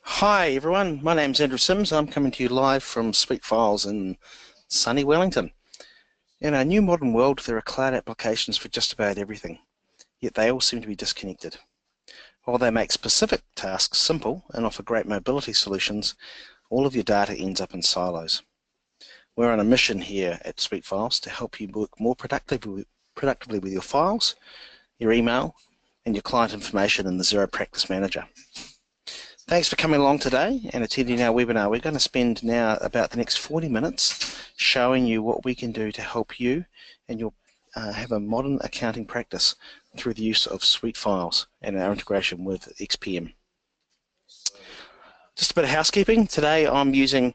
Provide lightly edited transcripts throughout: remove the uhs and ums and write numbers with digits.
Hi everyone, my name's Andrew Sims. I'm coming to you live from SuiteFiles in sunny Wellington. In our new modern world, there are cloud applications for just about everything, yet they all seem to be disconnected. While they make specific tasks simple and offer great mobility solutions, all of your data ends up in silos. We're on a mission here at SuiteFiles to help you work more productively with your files, your email, and your client information in the Xero Practice Manager. Thanks for coming along today and attending our webinar. We're going to spend now about the next 40 minutes showing you what we can do to help you and your have a modern accounting practice through the use of SuiteFiles and our integration with XPM. Just a bit of housekeeping. Today I'm using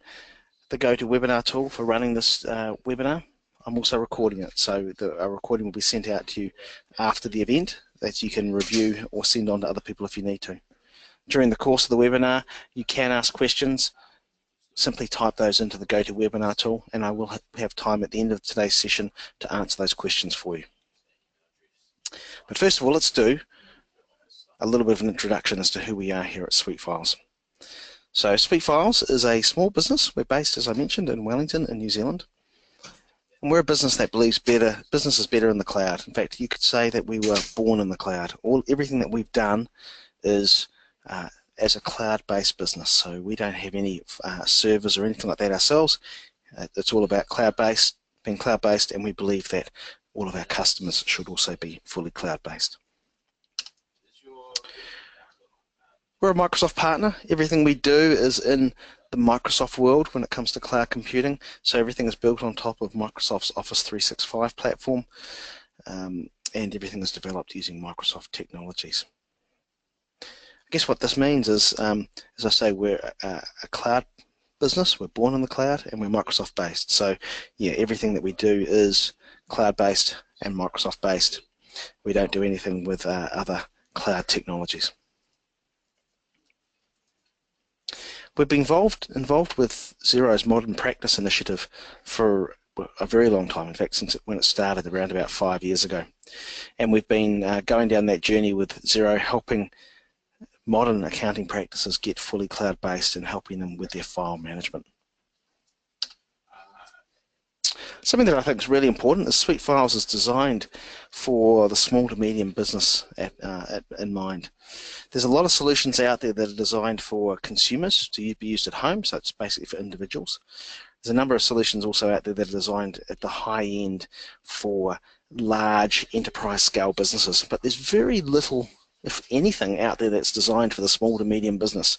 the GoToWebinar tool for running this webinar. I'm also recording it, so a recording will be sent out to you after the event that you can review or send on to other people if you need to. During the course of the webinar, you can ask questions. Simply type those into the GoToWebinar tool, and I will have time at the end of today's session to answer those questions for you. But first of all, let's do a little bit of an introduction as to who we are here at SuiteFiles. So SuiteFiles is a small business. We're based, as I mentioned, in Wellington in New Zealand. And we're a business that believes business is better in the cloud. In fact, you could say that we were born in the cloud. Everything that we've done is as a cloud-based business, so we don't have any servers or anything like that ourselves. It's all about being cloud-based, and we believe that all of our customers should also be fully cloud-based. We're a Microsoft partner. Everything we do is in the Microsoft world when it comes to cloud computing, so everything is built on top of Microsoft's Office 365 platform, and everything is developed using Microsoft technologies. I guess what this means is, as I say, we're a cloud business. We're born in the cloud, and we're Microsoft based. So yeah, everything that we do is cloud based and Microsoft based. We don't do anything with other cloud technologies. We've been involved with Xero's Modern Practice Initiative for a very long time. In fact, since when it started around about 5 years ago. And we've been going down that journey with Xero, helping modern accounting practices get fully cloud-based and helping them with their file management. Something that I think is really important is SuiteFiles is designed for the small to medium business in mind. There's a lot of solutions out there that are designed for consumers to be used at home, so it's basically for individuals. There's a number of solutions also out there that are designed at the high end for large enterprise scale businesses, but there's very little, if anything, out there that's designed for the small to medium business.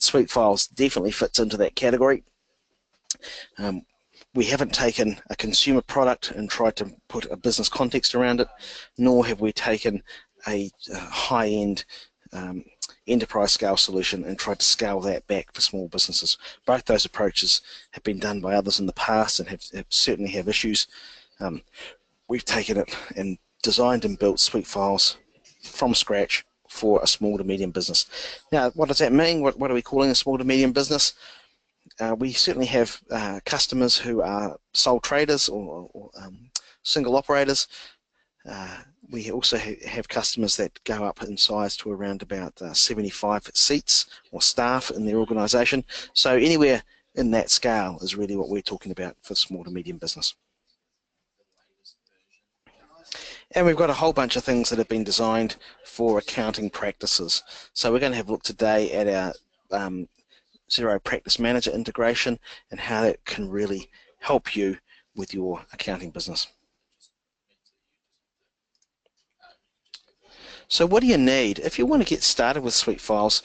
SuiteFiles definitely fits into that category. We haven't taken a consumer product and tried to put a business context around it, nor have we taken a high-end enterprise scale solution and tried to scale that back for small businesses. Both those approaches have been done by others in the past and certainly have issues. We've taken it and designed and built SuiteFiles from scratch for a small to medium business. Now, what does that mean? What are we calling a small to medium business? We certainly have customers who are sole traders or single operators. We also have customers that go up in size to around about 75 seats or staff in their organisation. So anywhere in that scale is really what we're talking about for small to medium business. And we've got a whole bunch of things that have been designed for accounting practices. So we're going to have a look today at our Xero Practice Manager integration and how that can really help you with your accounting business. So what do you need? If you want to get started with SuiteFiles,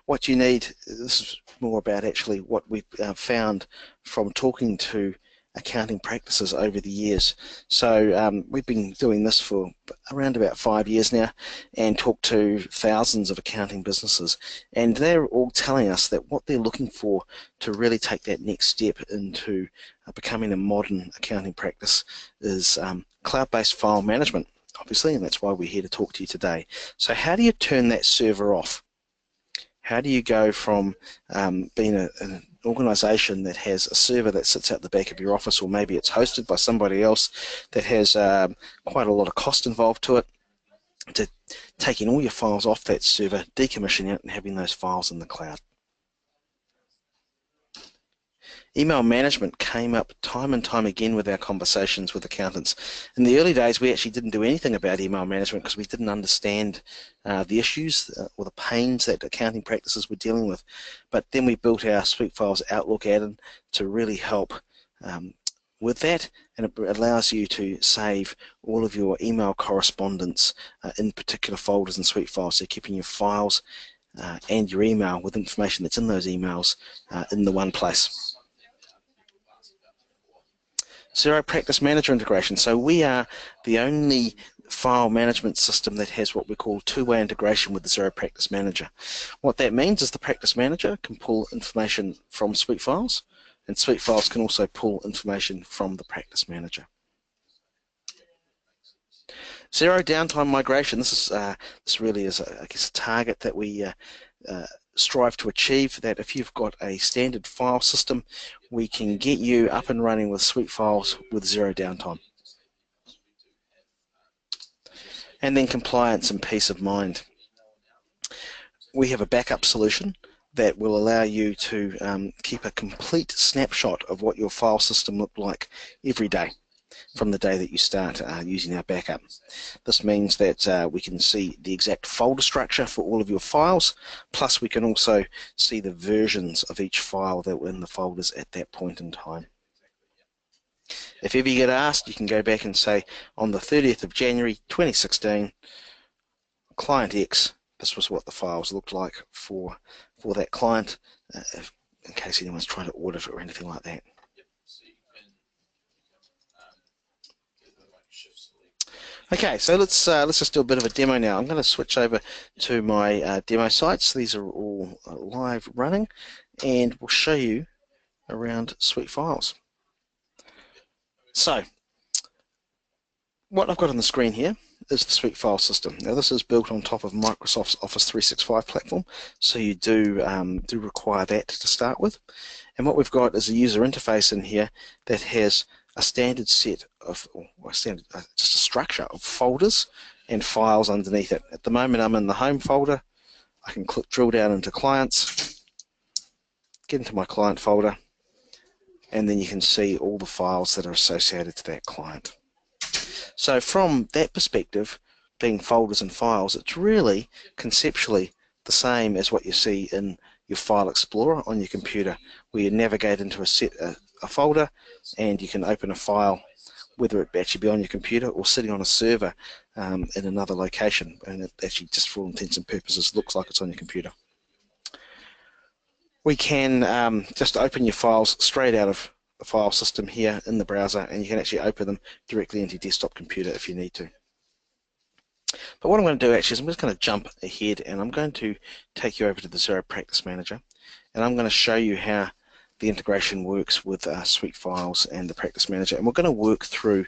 what you need, this is more about actually what we've found from talking to accounting practices over the years. So we've been doing this for around about 5 years now and talked to thousands of accounting businesses, and they're all telling us that what they're looking for to really take that next step into becoming a modern accounting practice is cloud-based file management, obviously, and that's why we're here to talk to you today. So how do you turn that server off? How do you go from being an organisation that has a server that sits out the back of your office, or maybe it's hosted by somebody else that has quite a lot of cost involved to it, to taking all your files off that server, decommissioning it, and having those files in the cloud. Email management came up time and time again with our conversations with accountants. In the early days, we actually didn't do anything about email management because we didn't understand the issues or the pains that accounting practices were dealing with. But then we built our SuiteFiles Outlook add-in to really help with that, and it allows you to save all of your email correspondence in particular folders in SuiteFiles, so keeping your files and your email with information that's in those emails in the one place. Xero Practice Manager integration. So we are the only file management system that has what we call two-way integration with the Xero Practice Manager. What that means is the Practice Manager can pull information from SuiteFiles, and SuiteFiles can also pull information from the Practice Manager. Zero downtime migration. This really is, I guess, a target that we strive to achieve, that if you've got a standard file system, we can get you up and running with SuiteFiles with zero downtime. And then compliance and peace of mind. We have a backup solution that will allow you to keep a complete snapshot of what your file system looked like every day from the day that you start using our backup. This means that we can see the exact folder structure for all of your files, plus we can also see the versions of each file that were in the folders at that point in time. If ever you get asked, you can go back and say, on the 30th of January 2016, client X, this was what the files looked like for that client, in case anyone's trying to audit it or anything like that. Okay, so let's just do a bit of a demo now. I'm going to switch over to my demo sites. These are all live running, and we'll show you around SuiteFiles. So, what I've got on the screen here is the SuiteFiles system. Now, this is built on top of Microsoft's Office 365 platform, so you do require that to start with. And what we've got is a user interface in here that has a standard set of, just a structure of folders and files underneath it. At the moment, I'm in the home folder. I can drill down into clients, get into my client folder, and then you can see all the files that are associated to that client. So from that perspective, being folders and files, it's really conceptually the same as what you see in your File Explorer on your computer, where you navigate into a folder and you can open a file, whether it actually be on your computer or sitting on a server in another location, and it actually, just for all intents and purposes, looks like it's on your computer. We can just open your files straight out of the file system here in the browser, and you can actually open them directly into your desktop computer if you need to. But what I'm going to do actually is I'm just going to jump ahead, and I'm going to take you over to the Xero Practice Manager, and I'm going to show you how the integration works with SuiteFiles and the Practice Manager, and we're going to work through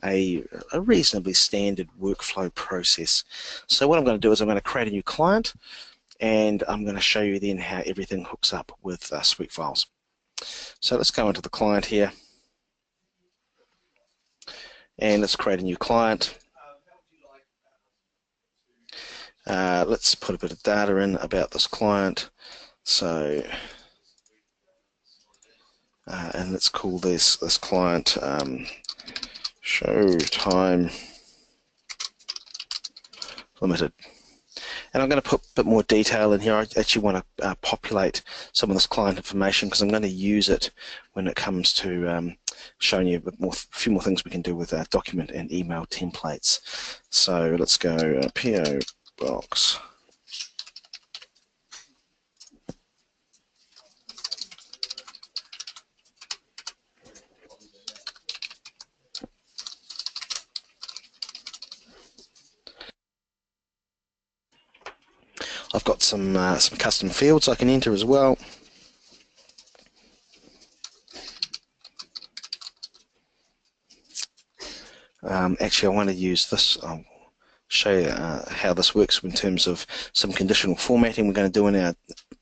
a reasonably standard workflow process. So what I'm going to do is I'm going to create a new client, and I'm going to show you then how everything hooks up with SuiteFiles. So let's go into the client here, and let's create a new client. Let's put a bit of data in about this client. So, and let's call this client Showtime Limited. And I'm going to put a bit more detail in here. I actually want to populate some of this client information because I'm going to use it when it comes to showing you a few more things we can do with document and email templates. So let's go PO Box. I've got some custom fields I can enter as well. Actually, I want to use this. I'll show you how this works in terms of some conditional formatting we're going to do in our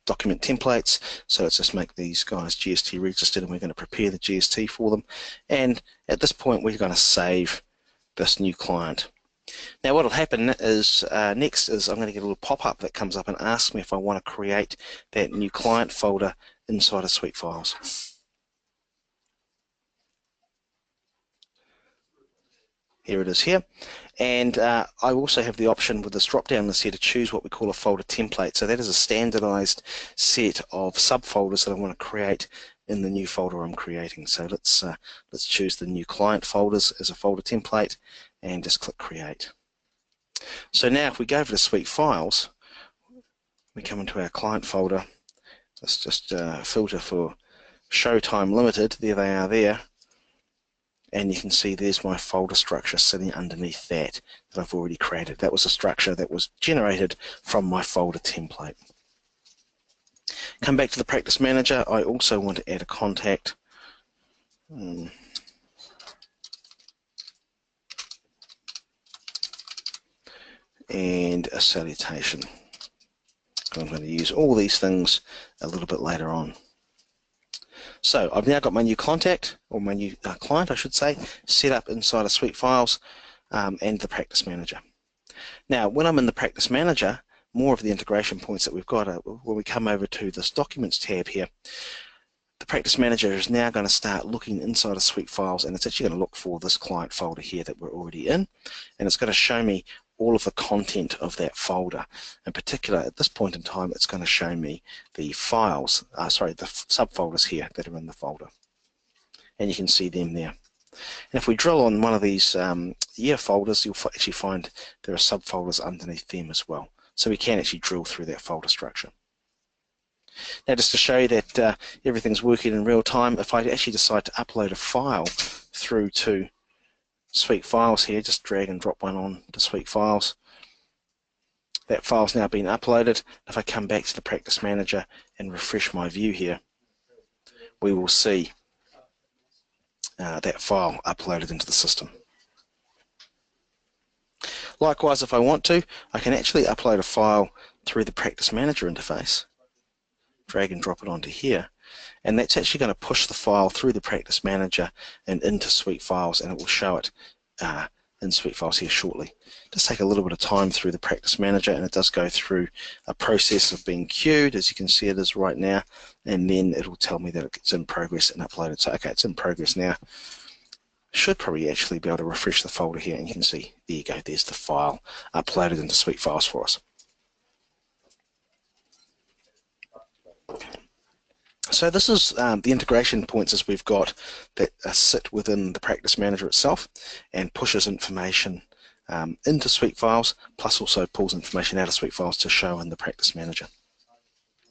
document templates. So let's just make these guys GST registered, and we're going to prepare the GST for them. And at this point, we're going to save this new client. Now what will happen is next is I'm going to get a little pop-up that comes up and asks me if I want to create that new client folder inside of SuiteFiles. Here it is here, and I also have the option with this drop-down list here to choose what we call a folder template. So that is a standardized set of subfolders that I want to create in the new folder I'm creating. So let's choose the new client folders as a folder template and just click create. So now if we go over to SuiteFiles, we come into our client folder. Let's just filter for show time limited. There they are there. And you can see there's my folder structure sitting underneath that I've already created. That was a structure that was generated from my folder template. Come back to the Practice Manager. I also want to add a contact. And a salutation. I'm going to use all these things a little bit later on. So I've now got my new contact, or my new client I should say, set up inside of SuiteFiles and the Practice Manager. Now when I'm in the Practice Manager, more of the integration points that we've got are when we come over to this Documents tab here. The Practice Manager is now going to start looking inside of SuiteFiles, and it's actually going to look for this client folder here that we're already in, and it's going to show me all of the content of that folder. In particular, at this point in time, it's going to show me the files, the subfolders here that are in the folder, and you can see them there. And if we drill on one of these year folders, you'll actually find there are subfolders underneath them as well. So we can actually drill through that folder structure. Now just to show you that everything's working in real time, if I actually decide to upload a file through to SuiteFiles here, just drag and drop one on to SuiteFiles. That file's now been uploaded. If I come back to the Practice Manager and refresh my view here, we will see that file uploaded into the system. Likewise, if I want to, I can actually upload a file through the Practice Manager interface. Drag and drop it onto here, and that's actually going to push the file through the Practice Manager and into SuiteFiles, and it will show it in SuiteFiles here shortly. It does take a little bit of time through the Practice Manager, and it does go through a process of being queued, as you can see it is right now, and then it will tell me that it's in progress and uploaded. So okay, it's in progress now. Should probably actually be able to refresh the folder here, and you can see, there you go, there's the file uploaded into SuiteFiles for us. So this is the integration points as we've got that sit within the Practice Manager itself and pushes information into SuiteFiles, plus also pulls information out of SuiteFiles to show in the Practice Manager.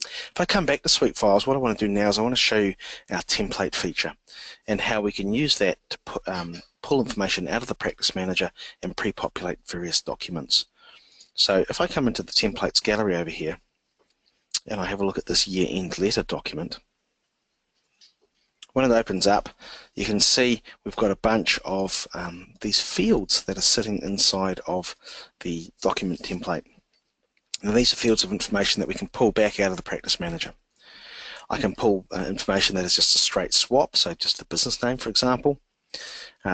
If I come back to SuiteFiles, what I want to do now is I want to show you our template feature and how we can use that to pull information out of the Practice Manager and pre-populate various documents. So if I come into the templates gallery over here and I have a look at this year-end letter document, when it opens up, you can see we've got a bunch of these fields that are sitting inside of the document template. And these are fields of information that we can pull back out of the Practice Manager. I can pull information that is just a straight swap, so just the business name, for example.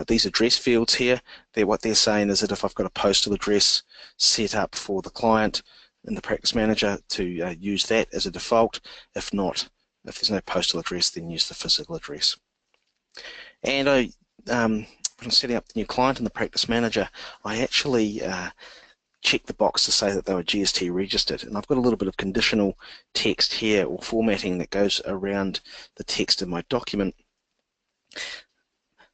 These address fields here, what they're saying is that if I've got a postal address set up for the client in the Practice Manager, to use that as a default. If not, if there's no postal address, then use the physical address. And when I'm setting up the new client in the Practice Manager, I actually check the box to say that they were GST registered. And I've got a little bit of conditional text here, or formatting, that goes around the text in my document.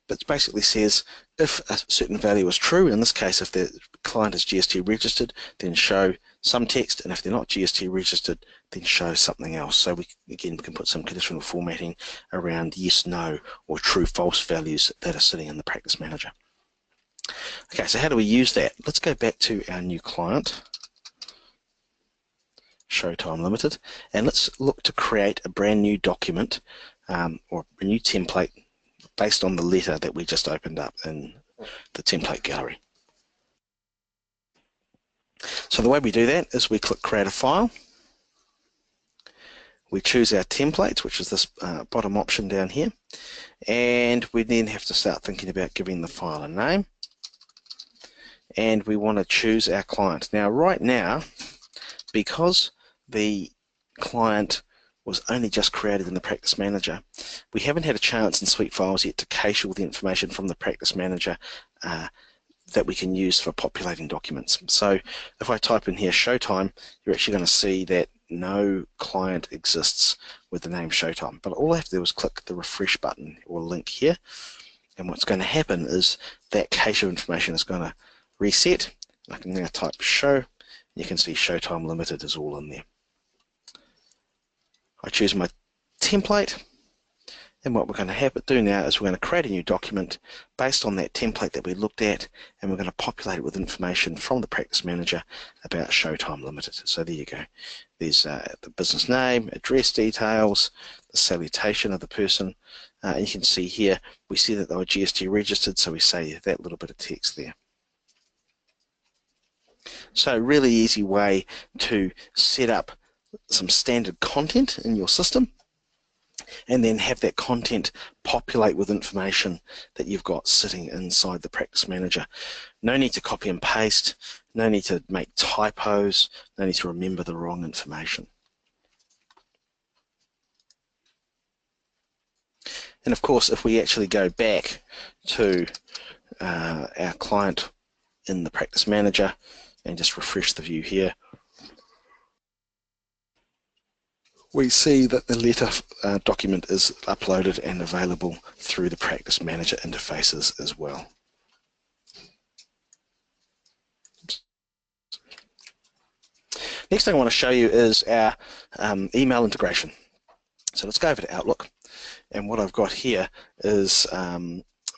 But it basically says if a certain value is true, in this case if the client is GST registered, then show some text, and if they're not GST registered, then show something else. So we can put some conditional formatting around yes, no, or true, false values that are sitting in the Practice Manager. Okay, so how do we use that? Let's go back to our new client, show time limited, and let's look to create a brand new document or a new template based on the letter that we just opened up in the template gallery. So the way we do that is we click Create a File. We choose our templates, which is this bottom option down here, and we then have to start thinking about giving the file a name. and we want to choose our client. Now right now, because the client was only just created in the Practice Manager, we haven't had a chance in SuiteFiles yet to cache all the information from the Practice Manager that we can use for populating documents. So if I type in here Showtime, you're actually going to see that no client exists with the name Showtime. But all I have to do is click the refresh button or link here, and what's going to happen is that cache of information is going to reset. I can now type show. You can see Showtime Limited is all in there. I choose my template, and what we're going to do now is we're going to create a new document based on that template that we looked at, and we're going to populate it with information from the Practice Manager about Showtime Limited. So there you go. There's the business name, address details, the salutation of the person, and you can see here we see that they were GST registered, so we say that little bit of text there. So really easy way to set up some standard content in your system, and then have that content populate with information that you've got sitting inside the Practice Manager. No need to copy and paste, no need to make typos, no need to remember the wrong information. And of course, if we actually go back to our client in the Practice Manager and just refresh the view here, we see that the letter document is uploaded and available through the Practice Manager interfaces as well. Next thing I want to show you is our email integration. So let's go over to Outlook, and what I've got here is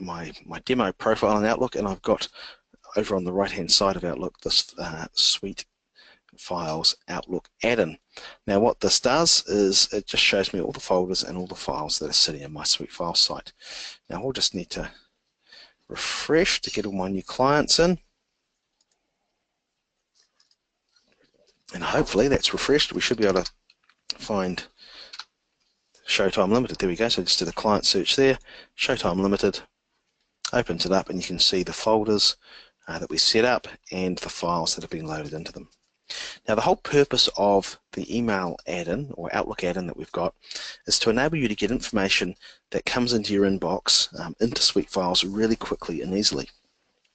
my demo profile in Outlook, and I've got over on the right hand side of Outlook this SuiteFiles Outlook add-in. Now what this does is it just shows me all the folders and all the files that are sitting in my SuiteFiles site. Now we'll just need to refresh to get all my new clients in, and hopefully that's refreshed. We should be able to find Showtime Limited. There we go. So just did a client search there, Showtime Limited, opens it up, and you can see the folders that we set up and the files that have been loaded into them. Now the whole purpose of the email add-in or Outlook add-in that we've got is to enable you to get information that comes into your inbox into SuiteFiles really quickly and easily.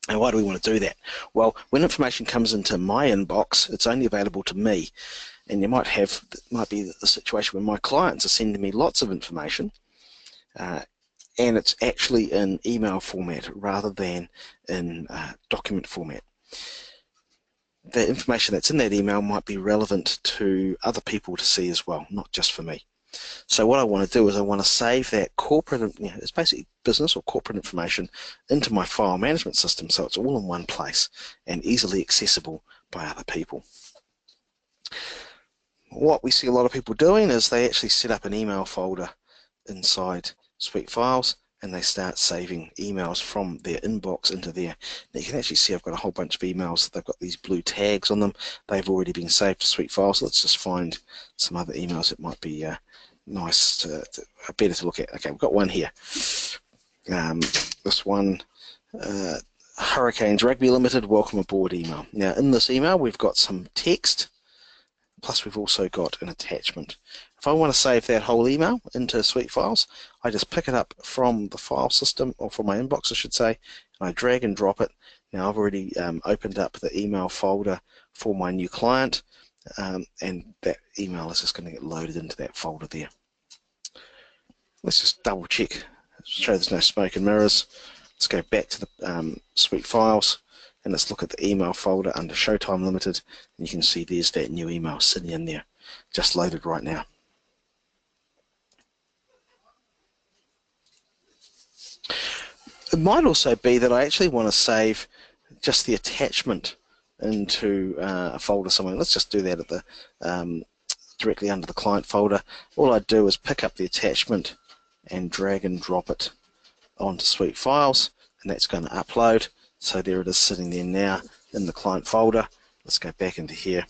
And why do we want to do that? Well, when information comes into my inbox, it's only available to me, and you might be the situation where my clients are sending me lots of information and it's actually in email format rather than in document format. The information that's in that email might be relevant to other people to see as well, not just for me. So what I want to do is I want to save that corporate, it's basically business or corporate information into my file management system, so it's all in one place and easily accessible by other people. What we see a lot of people doing is they actually set up an email folder inside SuiteFiles, and they start saving emails from their inbox into there. Now you can actually see I've got a whole bunch of emails. They've got these blue tags on them. They've already been saved to SuiteFiles. So let's just find some other emails that might be nice, better to look at. Okay, we've got one here. This one, Hurricanes Rugby Limited, welcome aboard email. Now in this email we've got some text, plus we've also got an attachment. If I want to save that whole email into SuiteFiles, I just pick it up from the file system, or from my inbox I should say, and I drag and drop it. Now I've already opened up the email folder for my new client, and that email is just going to get loaded into that folder there. Let's just double check, show there's no smoke and mirrors. Let's go back to the SuiteFiles, and let's look at the email folder under Showtime Limited, and you can see there's that new email sitting in there, just loaded right now. It might also be that I actually want to save just the attachment into a folder somewhere. Let's just do that at the directly under the client folder. All I do is pick up the attachment and drag and drop it onto SuiteFiles, and that's going to upload. So there it is sitting there now in the client folder. Let's go back into here,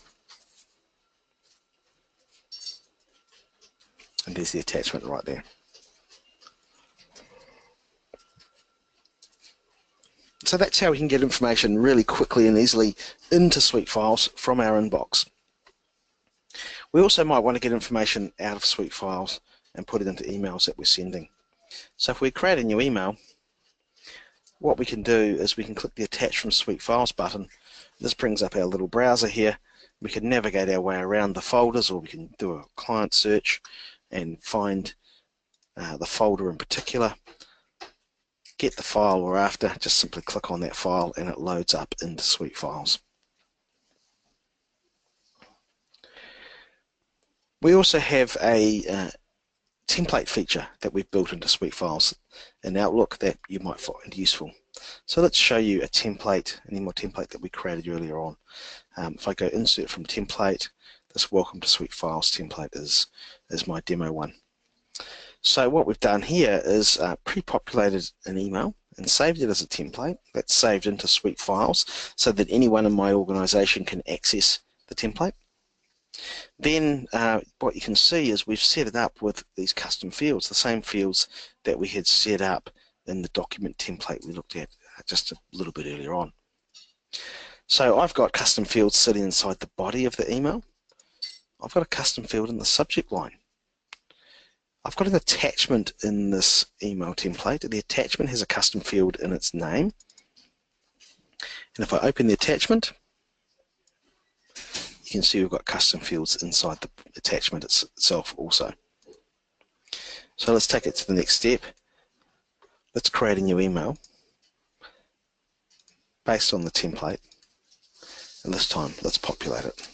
and there's the attachment right there. So that's how we can get information really quickly and easily into SuiteFiles from our inbox. We also might want to get information out of SuiteFiles and put it into emails that we're sending. So if we create a new email, what we can do is we can click the Attach from SuiteFiles button. This brings up our little browser here. We can navigate our way around the folders, or we can do a client search and find the folder in particular. Get the file we're after, just simply click on that file and it loads up into SuiteFiles. We also have a template feature that we've built into SuiteFiles in Outlook that you might find useful. So let's show you a template, an email template that we created earlier on. If I go Insert from Template, this Welcome to SuiteFiles template is my demo one. So what we've done here is pre-populated an email and saved it as a template that's saved into SuiteFiles so that anyone in my organization can access the template. Then what you can see is we've set it up with these custom fields, the same fields that we had set up in the document template we looked at just a little bit earlier on. So I've got custom fields sitting inside the body of the email. I've got a custom field in the subject line. I've got an attachment in this email template. The attachment has a custom field in its name. And if I open the attachment, you can see we've got custom fields inside the attachment itself also. So let's take it to the next step. Let's create a new email based on the template, and this time let's populate it.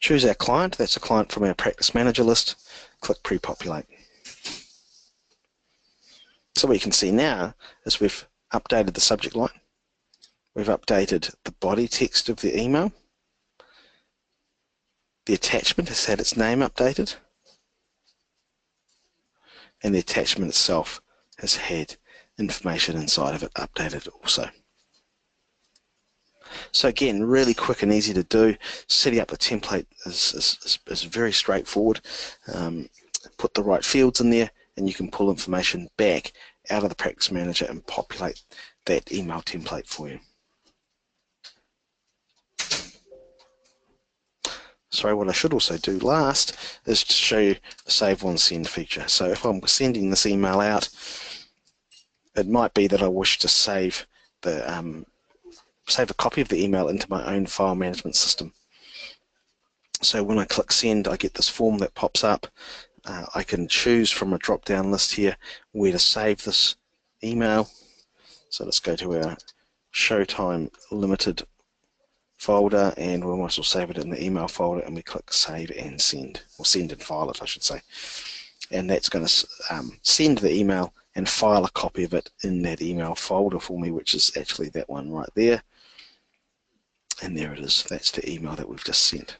Choose our client, that's a client from our Practice Manager list, click pre-populate. So what you can see now is we've updated the subject line, we've updated the body text of the email, the attachment has had its name updated, and the attachment itself has had information inside of it updated also. So again, really quick and easy to do. Setting up the template is very straightforward. Put the right fields in there and you can pull information back out of the Practice Manager and populate that email template for you. Sorry, what I should also do last is to show you the Save on Send feature. So if I'm sending this email out, it might be that I wish to save a copy of the email into my own file management system. So when I click Send, I get this form that pops up. I can choose from a drop-down list here where to save this email. So let's go to our Showtime Limited folder, and we might as well save it in the email folder, and we click Save and Send, or Send and File it, I should say. And that's going to send the email and file a copy of it in that email folder for me, which is actually that one right there. And there it is. That's the email that we've just sent.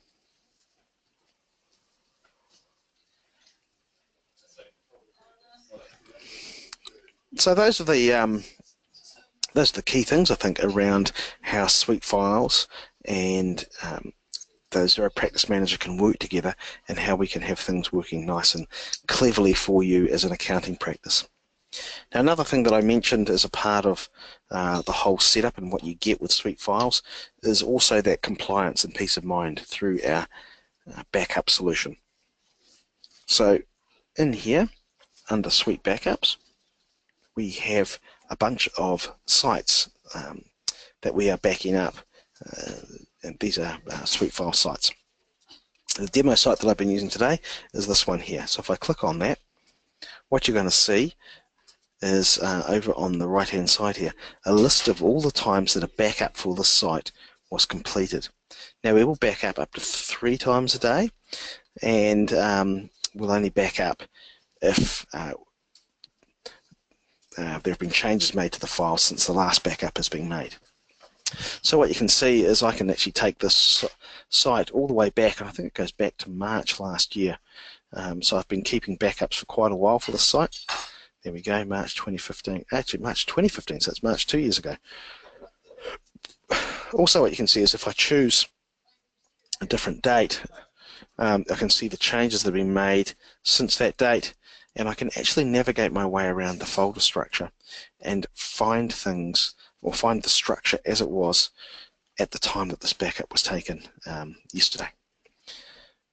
So those are the key things, I think, around how SuiteFiles and the Xero Practice Manager can work together, and how we can have things working nice and cleverly for you as an accounting practice. Now, another thing that I mentioned as a part of the whole setup and what you get with SuiteFiles is also that compliance and peace of mind through our backup solution. So in here, under Suite Backups, we have a bunch of sites that we are backing up, and these are SuiteFile sites. The demo site that I've been using today is this one here. So if I click on that, what you're going to see is over on the right hand side here a list of all the times that a backup for this site was completed. Now we will back up to 3 times a day, and we'll only back up if there have been changes made to the file since the last backup has been made. So what you can see is I can actually take this site all the way back, and I think it goes back to March last year. So I've been keeping backups for quite a while for this site. There we go, March 2015. Actually, March 2015, so it's March 2 years ago. Also, what you can see is if I choose a different date, I can see the changes that have been made since that date, and I can actually navigate my way around the folder structure and find things, or find the structure as it was at the time that this backup was taken yesterday.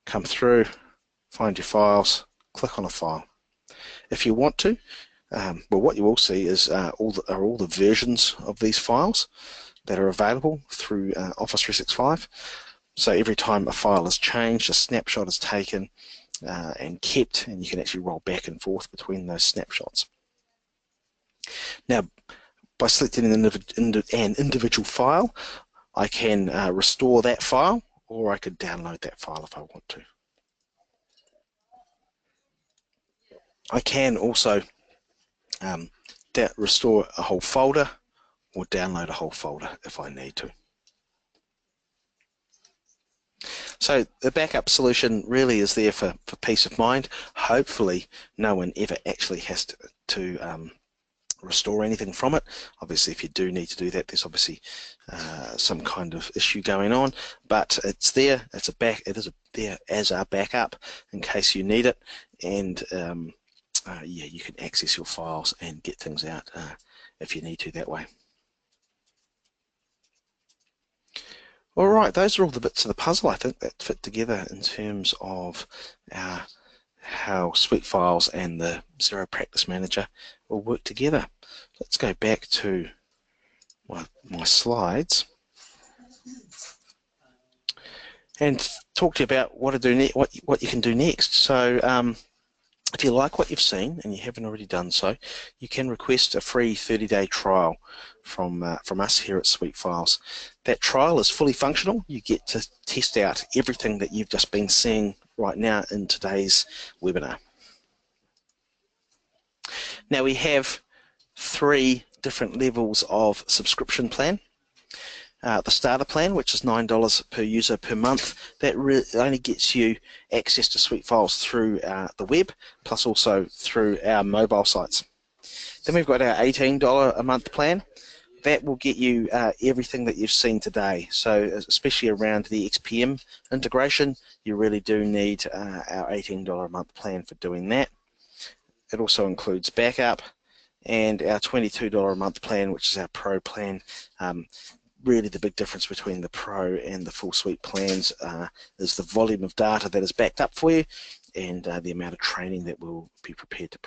Come through, find your files, click on a file. If you want to, well, what you will see is all the versions of these files that are available through Office 365. So every time a file is changed, a snapshot is taken and kept, and you can actually roll back and forth between those snapshots. Now, by selecting an individual file, I can restore that file, or I could download that file if I want to. I can also restore a whole folder or download a whole folder if I need to. So the backup solution really is there for peace of mind. Hopefully no one ever actually has to restore anything from it. Obviously, if you do need to do that, there's obviously some kind of issue going on, but it's there. It is there as a backup in case you need it, and yeah, you can access your files and get things out if you need to that way. All right, those are all the bits of the puzzle I think that fit together in terms of how SuiteFiles and the Xero Practice Manager will work together. Let's go back to my slides and talk to you about what you can do next. So if you like what you've seen and you haven't already done so, you can request a free 30-day trial from us here at SuiteFiles. That trial is fully functional. You get to test out everything that you've just been seeing right now in today's webinar. Now we have 3 different levels of subscription plan. The starter plan, which is $9 per user per month, that only gets you access to SuiteFiles through the web, plus also through our mobile sites. Then we've got our $18 a month plan. That will get you everything that you've seen today. So especially around the XPM integration, you really do need our $18 a month plan for doing that. It also includes backup, and our $22 a month plan, which is our Pro plan. Really the big difference between the Pro and the full suite plans is the volume of data that is backed up for you, and the amount of training that we'll be prepared to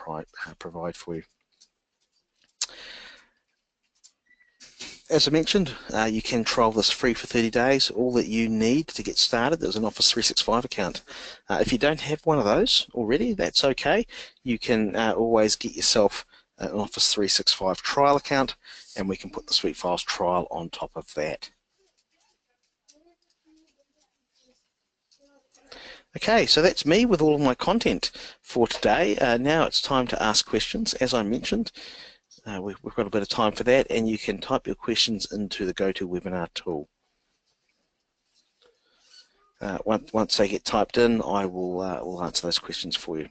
provide for you. As I mentioned, you can trial this free for 30 days. All that you need to get started is an Office 365 account. If you don't have one of those already, that's okay. You can always get yourself an Office 365 trial account, and we can put the SuiteFiles trial on top of that. Okay, so that's me with all of my content for today. Now it's time to ask questions. As I mentioned, we've got a bit of time for that, and you can type your questions into the GoToWebinar tool. Once they get typed in, I will answer those questions for you.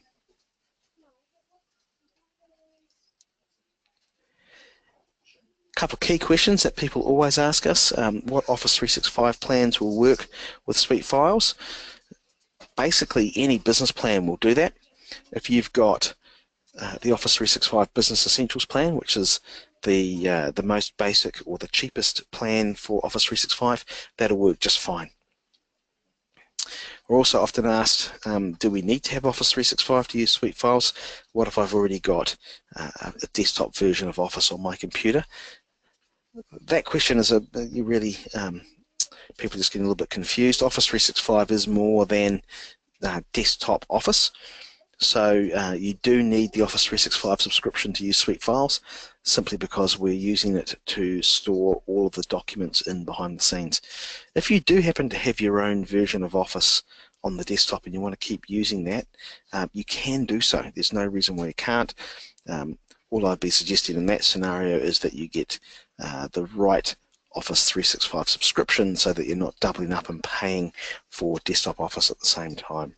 Couple of key questions that people always ask us: what Office 365 plans will work with SuiteFiles? Basically, any business plan will do that. If you've got the Office 365 Business Essentials plan, which is the most basic or the cheapest plan for Office 365, that'll work just fine. We're also often asked, do we need to have Office 365 to use SuiteFiles? What if I've already got a desktop version of Office on my computer? That question is people just getting a little bit confused. Office 365 is more than desktop Office. So you do need the Office 365 subscription to use SuiteFiles, simply because we're using it to store all of the documents in behind the scenes. If you do happen to have your own version of Office on the desktop and you want to keep using that, you can do so. There's no reason why you can't. All I'd be suggesting in that scenario is that you get the right Office 365 subscription so that you're not doubling up and paying for desktop Office at the same time.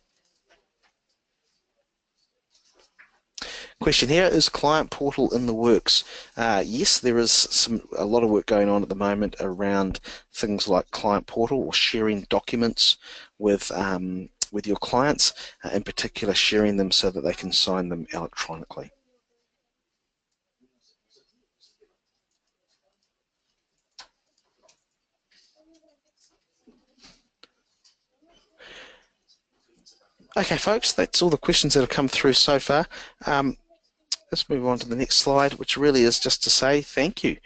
Question here, is Client Portal in the works? Yes, there is a lot of work going on at the moment around things like Client Portal or sharing documents with with your clients, in particular sharing them so that they can sign them electronically. Okay folks, that's all the questions that have come through so far. Let's move on to the next slide, which really is just to say thank you.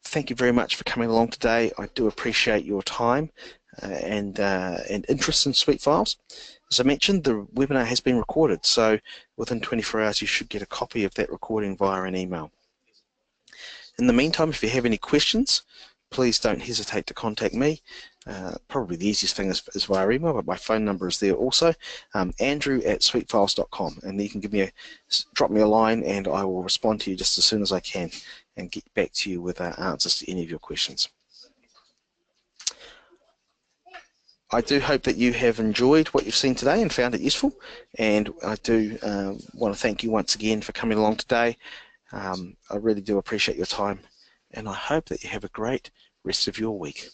Thank you very much for coming along today. I do appreciate your time and interest in SuiteFiles. As I mentioned, the webinar has been recorded, so within 24 hours you should get a copy of that recording via an email. In the meantime, if you have any questions, please don't hesitate to contact me. Probably the easiest thing is via email, but my phone number is there also, andrew@suitefiles.com, and you can drop me a line and I will respond to you just as soon as I can and get back to you with answers to any of your questions. I do hope that you have enjoyed what you've seen today and found it useful, and I do want to thank you once again for coming along today. I really do appreciate your time, and I hope that you have a great rest of your week.